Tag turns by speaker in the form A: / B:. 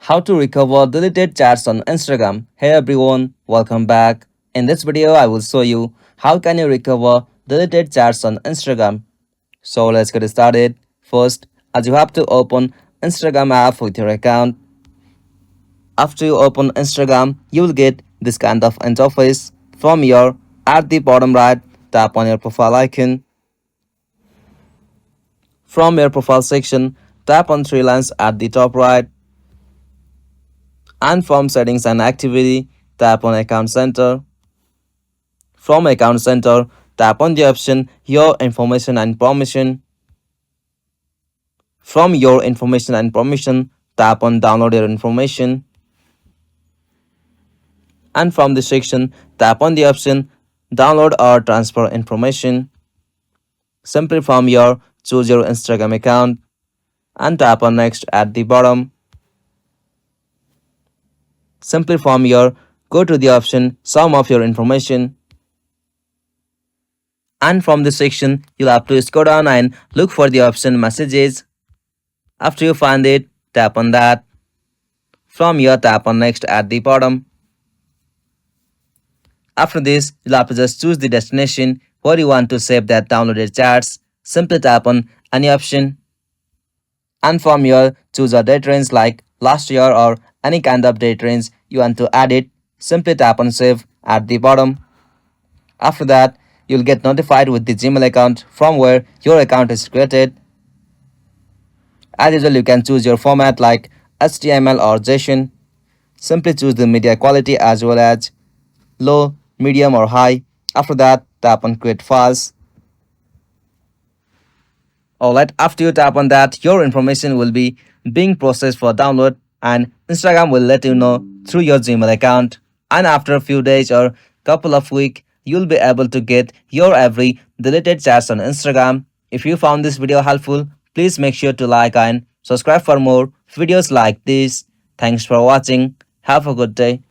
A: How to recover deleted chats on Instagram. Hey everyone, welcome back. In this video, I will show you how can you recover deleted chats on Instagram. So let's get started. First, as you have to open Instagram app with your account. After you open Instagram, you will get this kind of interface. From here, at the bottom right, tap on your profile icon. From your profile section, tap on three lines at the top right. And from settings and activity, tap on account center. From account center, tap on the option your information and permission. From your information and permission, tap on download your information. And from this section, tap on the option download or transfer information. Simply from here, choose your Instagram account and tap on next at the bottom. Simply from here, go to the option sum of your information. And from this section, you'll have to scroll down and look for the option messages. After you find it, tap on that. From here, tap on next at the bottom. After this, you'll have to just choose the destination where you want to save that downloaded chats. Simply tap on any option. And from here, choose a date range like last year or any kind of date range you want to add it. Simply tap on save at the bottom. After that, you'll get notified with the Gmail account from where your account is created. As usual, you can choose your format like HTML or JSON. Simply choose the media quality as well as low, medium or high. After that, tap on create files. Alright, after you tap on that, your information will be being processed for download and Instagram will let you know through your Gmail account. And after a few days or couple of weeks, you'll be able to get your every deleted chats on Instagram. If you found this video helpful, please make sure to like and subscribe for more videos like this. Thanks for watching. Have a good day.